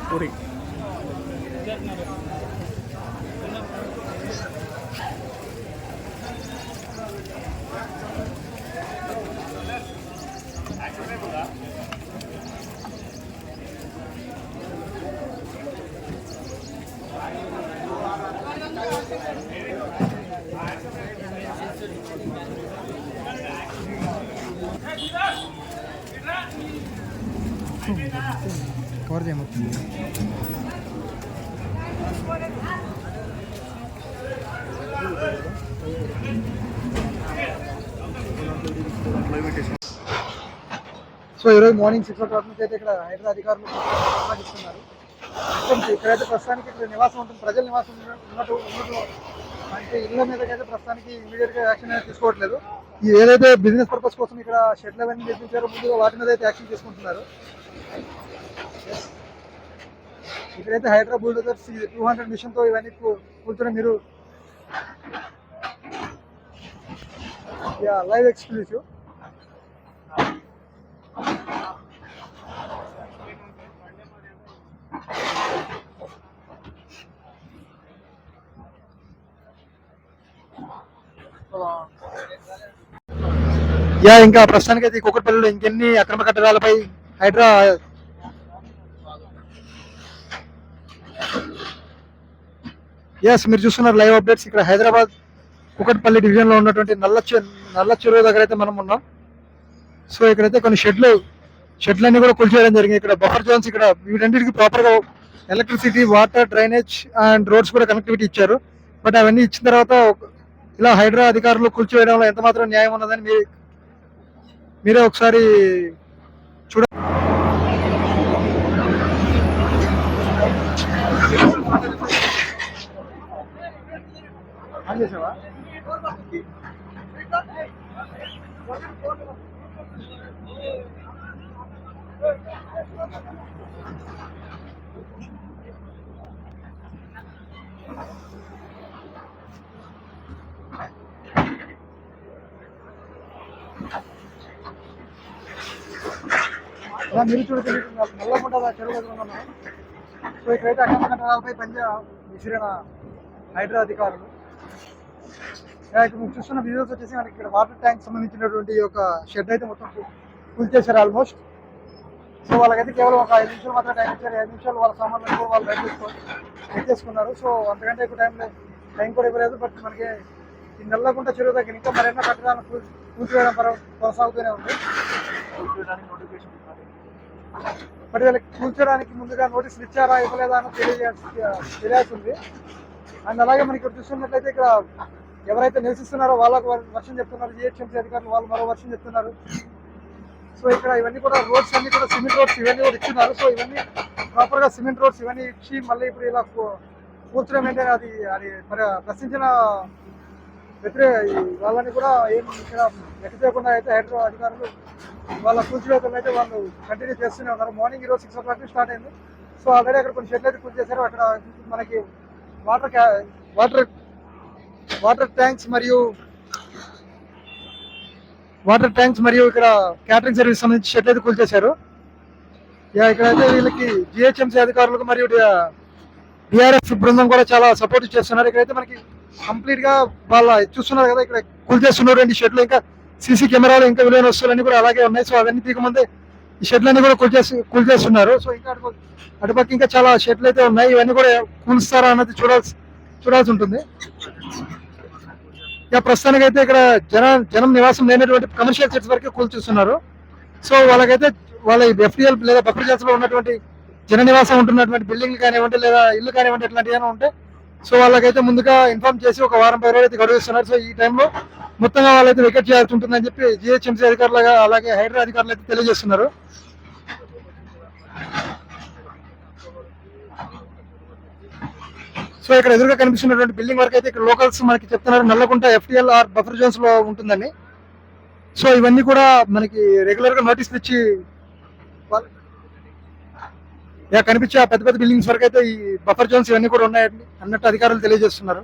Puri cover చేయమవుతుంది. So ఈరోజు morning 6 o'clock నుంచి అయితే ఇక్కడ హైదరాబాద్ అధికారులు ఇస్తున్నారు. ఇక్కడైతే ప్రస్తుతానికి ఇక్కడ నివాసం ఉంటుంది, ప్రజల నివాసం ఉన్నట్టు అంటే ఇళ్ళ మీదకైతే ప్రస్తుతానికి ఇమీడియట్గా యాక్షన్ అనేది తీసుకోవట్లేదు. ఏదైతే బిజినెస్ పర్పస్ కోసం ఇక్కడ షెడ్లు అవన్నీ నిర్మించారో ముందుగా వాటి మీద అయితే యాక్షన్ తీసుకుంటున్నారు. ఇక్కడైతే హైదరాబాద్ బుల్డోజర్స్ 200 మిషన్తో ఇవన్నీ కూర్చొని మీరు లైవ్ ఎక్స్క్లూసివ్. ఇంకా ప్రస్తుతానికి అయితే కూకట్పల్లిలో ఇంకెన్ని అక్రమ కట్టడాలపై మీరు చూస్తున్నారు లైవ్ అప్డేట్స్. ఇక్కడ హైదరాబాద్ కూకట్పల్లి డివిజన్ లో ఉన్నటువంటి నల్ల చెరువు దగ్గర అయితే మనం ఉన్నాం. సో ఇక్కడైతే కొన్ని షెడ్లన్నీ కూడా కూల్చేయడం జరిగింది. ఇక్కడ బఫర్ జోన్స్, ఇక్కడ వీటన్నిటికీ ప్రాపర్ గా electricity, water, drainage and roads కూడా కనెక్టివిటీ ఇచ్చారు. బట్ అవన్నీ ఇచ్చిన తర్వాత ఇలా హైదరాబాద్ అధికారులు కూల్చివేయడంలో ఎంత మాత్రం న్యాయం ఉన్నదని మీరే ఒకసారి చూడ. మీరు చూడండి, నల్లకుంట చెరువు దగ్గర ఉన్నాం. సో ఇక్కడైతే అక్రమ కట్టడాలపై విసిరిన హైదరాబాద్ అధికారులు. ఇక్కడ మీరు చూస్తున్న విజువల్స్ వచ్చేసి మనకి ఇక్కడ వాటర్ ట్యాంక్ సంబంధించినటువంటి ఒక షెడ్ అయితే మొత్తం కూల్చేశారు ఆల్మోస్ట్. సో వాళ్ళకైతే కేవలం ఒక 5 నిమిషాలు మాత్రం టైం ఇచ్చారు. 5 నిమిషాలు వాళ్ళ సామాన్లు కూడా వాళ్ళు ఎత్తేసుకున్నారు. సో అంతకంటే ఎక్కువ టైం కూడా ఇవ్వలేదు. బట్ మనకి ఈ నల్లకుంట చెరువు దగ్గర ఇంకా మరెన్నో కట్టడాలను కూల్చివేయడం కొనసాగుతూనే ఉంది. బట్ వీళ్ళకి కూల్చడానికి ముందుగా నోటీసులు ఇచ్చారా ఇవ్వలేదా అని తెలియాల్సింది. అండ్ అలాగే మనకి ఇక్కడ చూస్తున్నట్లయితే ఇక్కడ ఎవరైతే నివసిస్తున్నారో వాళ్ళకు వర్షం చెప్తున్నారు, జిహెచ్ఎంసీ అధికారులు వాళ్ళు మరో వర్షం చెప్తున్నారు. సో ఇక్కడ ఇవన్నీ కూడా రోడ్స్ అన్ని కూడా సిమెంట్ రోడ్స్ ఇవన్నీ కూడా ఇస్తున్నారు. సో ఇవన్నీ ప్రాపర్గా సిమెంట్ రోడ్స్ ఇవన్నీ ఇచ్చి మళ్ళీ ఇప్పుడు ఇలా కూర్చోడం ఏంటంటే అది మరి ప్రశ్నించిన వాళ్ళని కూడా ఏం ఇక్కడ లెక్క చేయకుండా అయితే హైదరాబాద్ అధికారులు వాళ్ళ కూల్చివేతలు అయితే వాళ్ళు కంటిన్యూ చేస్తూనే ఉన్నారు. మార్నింగ్ ఈరోజు 6 o'clock స్టార్ట్ అయింది. సో ఆల్రెడీ అక్కడ కొన్ని షెడ్లు అయితే కూల్చేశారు. అక్కడ మనకి వాటర్ ట్యాంక్స్ మరియు ఇక్కడ క్యాటరింగ్ సర్వీస్ సంబంధించి షెడ్లు అయితే కూల్చేశారు. ఇక్కడైతే వీళ్ళకి జిహెచ్ఎంసీ అధికారులకు మరియు డిఆర్ఎఫ్ బృందం కూడా చాలా సపోర్ట్ చేస్తున్నారు. ఇక్కడైతే మనకి కంప్లీట్ గా వాళ్ళ చూస్తున్నారు కదా, ఇక్కడ కూల్చేస్తున్నటువంటి షెడ్లు ఇంకా సీసీ కెమెరాలు ఇంకా విలువైన వస్తువులన్నీ కూడా అలాగే ఉన్నాయి. సో అవన్నీ తీయకముందే ఈ షెడ్లన్నీ కూడా కూల్చేస్తున్నారు. సో ఇంకా అటుపక్క ఇంకా చాలా షెడ్లు అయితే ఉన్నాయి. ఇవన్నీ కూడా కూల్స్తారా అన్నది చూడాల్సి ఉంటుంది. ఇక ప్రస్తుతానికి అయితే ఇక్కడ జనం నివాసం లేనటువంటి కమర్షియల్ సెట్స్ వరకే కూల్చేస్తున్నారు. సో వాళ్ళకైతే వాళ్ళ ఎఫ్టీఎల్ లేదా బఫర్ జోన్స్ లో ఉన్నటువంటి జన నివాసం ఉంటున్నటువంటి బిల్డింగ్లు కానివ్వండి లేదా ఇల్లు కానివ్వండి ఇట్లాంటివి ఏమైనా ఉంటే సో వాళ్ళకైతే ముందుగా ఇన్ఫార్మ్ చేసి ఒక వారం 10 రోజులు అయితే గడువు ఇస్తున్నారు. సో ఈ టైంలో మొత్తంగా వాళ్ళైతే వికెట్ చేయాల్సి ఉంటుందని చెప్పి జిహెచ్ఎంసీ అధికారులుగా అలాగే హైదరాబాద్ అధికారులు అయితే తెలియజేస్తున్నారు. సో ఇక్కడ ఎదురుగా కనిపిస్తున్నటువంటి బిల్డింగ్ వరకు అయితే ఇక్కడ లోకల్స్ మనకి చెప్తున్నారు Nallakunta FTL or buffer zones లో ఉంటుందని. సో ఇవన్నీ కూడా మనకి రెగ్యులర్ గా నోటీసులు ఇచ్చి ఇక కనిపించే ఆ పెద్ద పెద్ద బిల్డింగ్స్ వరకు అయితే ఈ బఫర్ జోన్స్ ఇవన్నీ కూడా ఉన్నాయండి అన్నట్టు అధికారులు తెలియజేస్తున్నారు.